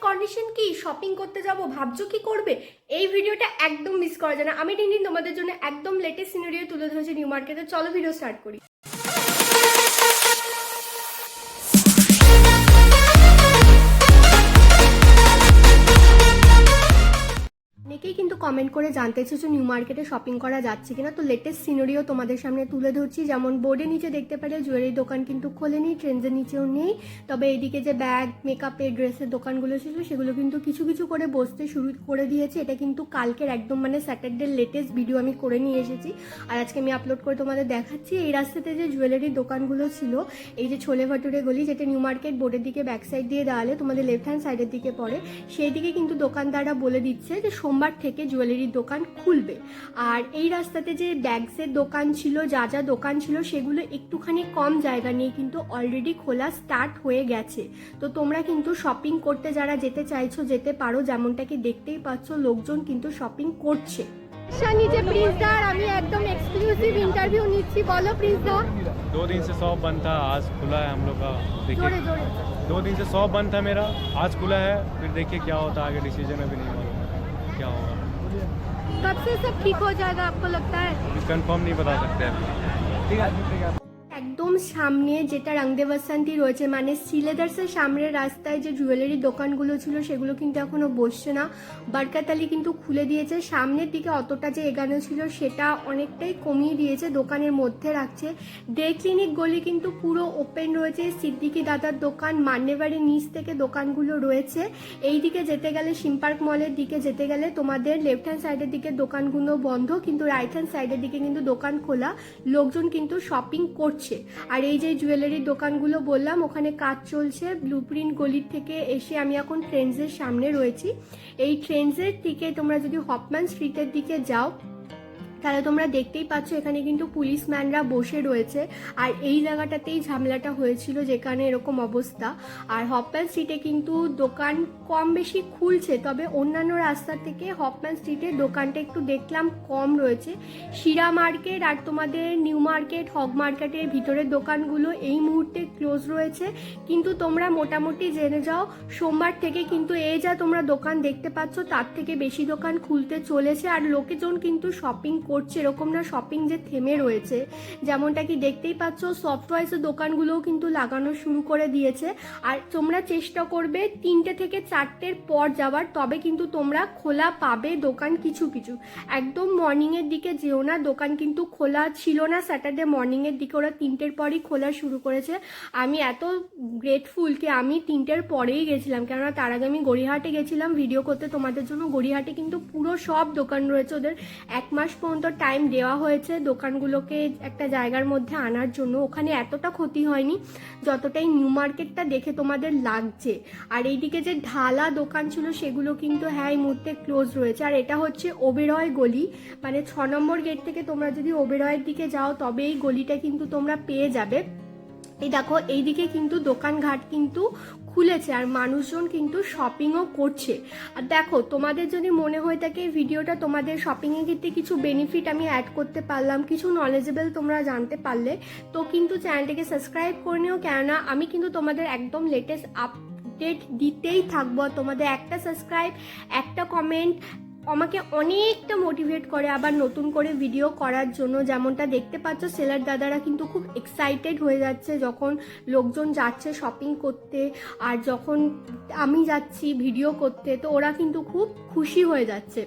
Condition কি, shopping করতে যাব, ভাবছো কি করবে? এই ভিডিওটা একদম মিস করা যায় না। আমি টিনটিন তোমাদের জন্য একদম লেটেস্ট সিনারিও তুলে ধরেছি নিউ মার্কেটে। চলো ভিডিও স্টার্ট করি। অনেকেই কিন্তু কমেন্ট করে জানতে চেয়েছো নিউ মার্কেটে শপিং করা যাচ্ছে কিনা, তো লেটেস্ট সিনারিও তোমাদের সামনে তুলে ধরছি। যেমন বোর্ডের নিচে দেখতে পারে জুয়েলারি দোকান কিন্তু খোলেনি, ট্রেন্ডসের নিচেও নেই। তবে এইদিকে যে ব্যাগ, মেকআপের, ড্রেসের দোকানগুলো ছিল সেগুলো কিন্তু কিছু কিছু করে বসতে শুরু করে দিয়েছে। এটা কিন্তু কালকের একদম স্যাটারডে লেটেস্ট ভিডিও আমি করে নিয়ে এসেছি, আর আজকে আমি আপলোড করে তোমাদের দেখাচ্ছি। এই রাস্তাতে যে জুয়েলারির দোকানগুলো ছিল, এই যে ছোলে ভাটুরে গলি, যেটা নিউ মার্কেট বোর্ডের দিকে ব্যাক সাইড দিয়ে দাঁড়ালে তোমাদের লেফট হ্যান্ড সাইডের দিকে পড়ে, সেই দিকে কিন্তু দোকানদাররা বলে দিচ্ছে যে সোমবার থেকে জুয়েলারির দোকান খুলবে। আর এই রাস্তাতে যে ব্যাগসের দোকান ছিল, যা যা দোকান ছিল সেগুলো একটুখানি কম জায়গা নিয়ে কিন্তু অলরেডি খোলা স্টার্ট হয়ে গেছে। তো তোমরা কিন্তু শপিং করতে যারা যেতে চাইছো যেতে পারো, যেমনটা কি দেখতেই পাচ্ছ লোকজন কিন্তু শপিং করছে। নিচে প্রিন্সদা, আমি একদম এক্সক্লুসিভ ইন্টারভিউ নিচ্ছি। বলো প্রিন্সদা। 2 दिन से शॉप बंद था, आज खुला है हम लोग का। देखिए 2 दिन से शॉप बंद था मेरा, आज खुला है। फिर देखिए क्या होता है आगे, डिसीजन अभी नहीं मालूम क्या होगा। कब से सब ठीक हो जाएगा आपको लगता है? कंफर्म नहीं बता सकते अभी। ठीक है। একদম সামনে যেটা রংদে বাসন্তী রয়েছে, মানে সিলেদার্সের সামনের রাস্তায় যে জুয়েলারি দোকানগুলো ছিল সেগুলো কিন্তু এখনো বসছে না। বারকাত আলী কিন্তু খুলে দিয়েছে। সামনের দিকে অতটা যে এগানো ছিল সেটা অনেকটাই কমিয়ে দিয়েছে, দোকানের মধ্যে রাখছে। ডে ক্লিনিক গলি কিন্তু পুরো ওপেন রয়েছে। সিদ্দিকি দাদার দোকান, মান্যবাড়ির নিচ থেকে দোকানগুলো রয়েছে। এই দিকে যেতে গেলে সিমপার্ক মলের দিকে যেতে গেলে তোমাদের লেফট হ্যান্ড সাইডের দিকে দোকানগুলো বন্ধ, কিন্তু রাইট হ্যান্ড সাইডের দিকে কিন্তু দোকান খোলা, লোকজন কিন্তু শপিং করছে। আর এই যে জুয়েলারির দোকানগুলো বললাম ওখানে কাজ চলছে। ব্লুপ্রিন্ট গলির থেকে এসে আমি এখন ট্রেন্ডসের সামনে রয়েছি। এই ট্রেন্ডসের থেকে তোমরা যদি হপম্যান স্ট্রিটের দিকে যাও তাহলে তোমরা দেখতেই পাচ্ছ এখানে কিন্তু পুলিশম্যানরা বসে রয়েছে। আর এই জায়গাটাতেই ঝামেলাটা হয়েছিল যেখানে এরকম অবস্থা। আর হপম্যান স্ট্রিটে কিন্তু দোকান কম বেশি খুলছে, তবে অন্যান্য রাস্তা থেকে হপম্যান স্ট্রিটের দোকানটা একটু দেখলাম কম রয়েছে। শিরা মার্কেট আর তোমাদের নিউ মার্কেট, হগ মার্কেটের ভিতরের দোকানগুলো এই মুহূর্তে ক্লোজ রয়েছে। কিন্তু তোমরা মোটামুটি জেনে যাও সোমবার থেকে কিন্তু এই যা তোমরা দোকান দেখতে পাচ্ছ তার থেকে বেশি দোকান খুলতে চলেছে। আর লোকজন কিন্তু শপিং করছে, এরকম না শপিং যে থেমে রয়েছে। যেমনটা কি দেখতেই পাচ্ছ সফট টয়েসের দোকানগুলোও কিন্তু লাগানো শুরু করে দিয়েছে। আর তোমরা চেষ্টা করবে 3টে থেকে 4টের পর যাওয়ার, তবে কিন্তু তোমরা খোলা পাবে দোকান কিছু কিছু। একদম মর্নিংয়ের দিকে যেও না, দোকান কিন্তু খোলা ছিল না স্যাটারডে মর্নিংয়ের দিকে, ওরা 3টের পরই খোলা শুরু করেছে। আমি এত গ্রেটফুল কি আমি 3টের পরেই গেছিলাম, কেননা তার আগে আমি গড়িয়াহাটে গেছিলাম ভিডিও করতে তোমাদের জন্য। গড়িয়াহাটে কিন্তু পুরো সব দোকান রয়েছে, ওদের 1 মাস পর্যন্ত টাইম দেওয়া হয়েছে দোকানগুলোকে একটা জায়গার মধ্যে আনার জন্য। ওখানে এতটা ক্ষতি হয়নি যতটাই নিউ মার্কেটটা দেখে তোমাদের লাগছে। আর এইদিকে যে ঢালা দোকান ছিল সেগুলো কিন্তু এই মুহূর্তে ক্লোজ রয়েছে। আর এটা হচ্ছে ওবেরয় গলি, মানে 6 নম্বর গেট থেকে তোমরা যদি ওবেরয়ের দিকে যাও তবে এই গলিটা কিন্তু তোমরা পেয়ে যাবে। এই দেখো এইদিকে কিন্তু দোকানঘাট কিন্তু খুলেছে আর মানুষজন কিন্তু শপিংও করছে। আর দেখো তোমাদের যদি মনে হয়ে থাকে এই ভিডিওটা তোমাদের শপিংয়ের ক্ষেত্রে কিছু বেনিফিট আমি অ্যাড করতে পারলাম, কিছু নলেজেবল তোমরা জানতে পারলে, তো কিন্তু চ্যানেলটাকে সাবস্ক্রাইব করে নিও, কেননা আমি কিন্তু তোমাদের একদম লেটেস্ট আপডেট দিতেই থাকবো। তোমাদের একটা সাবস্ক্রাইব, একটা কমেন্ট আমাকে অনেকটা মোটিভেট করে আবার নতুন করে ভিডিও করার জন্য। যেমনটা দেখতে পাচ্ছ সেলার দাদারা কিন্তু খুব এক্সাইটেড হয়ে যাচ্ছে যখন লোকজন যাচ্ছে শপিং করতে, আর যখন আমি যাচ্ছি ভিডিও করতে তো ওরা কিন্তু খুব খুশি হয়ে যাচ্ছে।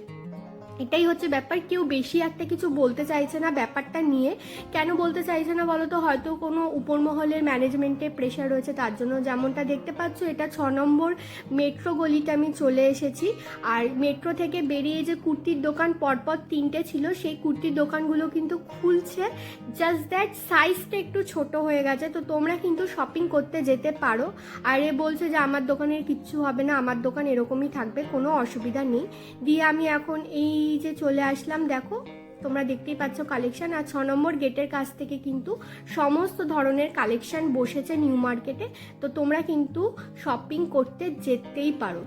এটাই হচ্ছে ব্যাপার। কেউ বেশি একটা কিছু বলতে চাইছে না ব্যাপারটা নিয়ে। কেন বলতে চাইছে না বলো তো? হয়তো কোনো উপর মহলের ম্যানেজমেন্টে প্রেশার রয়েছে তার জন্য। যেমনটা দেখতে পাচ্ছ এটা 6 নম্বর মেট্রো গলিতে আমি চলে এসেছি। আর মেট্রো থেকে বেরিয়ে যে কুর্তির দোকান পরপর 3টে ছিল সেই কুর্তির দোকানগুলো কিন্তু খুলছে। জাস্ট দ্যাট সাইজটা একটু ছোট হয়ে গেছে, তো তোমরা কিন্তু শপিং করতে যেতে পারো। আর এ বলছে যে আমার দোকানের কিচ্ছু হবে না, আমার দোকান এরকমই থাকবে, কোনো অসুবিধা নেই। দিয়ে আমি এখন এই যে চলে আসলাম, দেখো তোমরা দেখতেই পাচ্ছ কালেকশন। আর 6 নম্বর গেটের কাছ থেকে কিন্তু সমস্ত ধরনের কালেকশন বসেছে নিউ মার্কেটে, তো তোমরা কিন্তু শপিং করতে যেতেই পারো।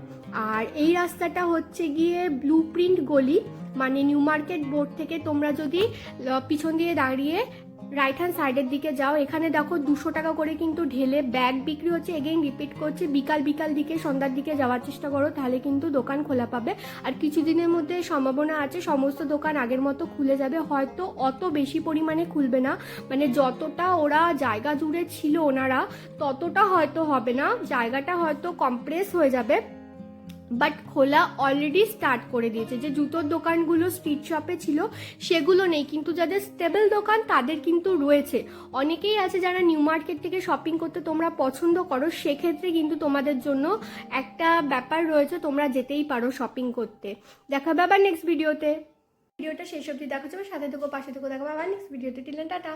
আর এই রাস্তাটা হচ্ছে গিয়ে ব্লুপ্রিন্ট গলি, মানে নিউ মার্কেট বোর্ড থেকে তোমরা যদি পিছন দিয়ে দাঁড়িয়ে রাইট হ্যান্ড সাইডের দিকে যাও, এখানে দেখো 200 টাকা করে কিন্তু ঢেলে ব্যাগ বিক্রি হচ্ছে। এগেইন রিপিট করছে, বিকাল দিকে সন্ধ্যার দিকে যাওয়ার চেষ্টা করো, তাহলে কিন্তু দোকান খোলা পাবে। আর কিছুদিনের মধ্যে সম্ভাবনা আছে সমস্ত দোকান আগের মতো খুলে যাবে, হয়তো অত বেশি পরিমাণে খুলবে না, মানে যতটা ওরা জায়গা জুড়ে ছিল ওনারা ততটা হয়তো হবে না, জায়গাটা হয়তো কম্প্রেস হয়ে যাবে, বাট খোলা অলরেডি স্টার্ট করে দিয়েছে। যে জুতোর দোকানগুলো স্ট্রিট শপে ছিল সেগুলো নেই, কিন্তু যাদের স্টেবল দোকান তাদের কিন্তু রয়েছে। অনেকেই আছে যারা নিউ মার্কেট থেকে শপিং করতে তোমরা পছন্দ করো, সেক্ষেত্রে কিন্তু তোমাদের জন্য একটা ব্যাপার রয়েছে, তোমরা যেতেই পারো শপিং করতে। দেখা হবে আবার নেক্সট ভিডিওতে। ভিডিওটা শেষ অবধি দেখা যাবে, সাথে থেকো, পাশে থেকো, দেখা হবে আবার নেক্সট ভিডিওতে। টিলেন টাটা।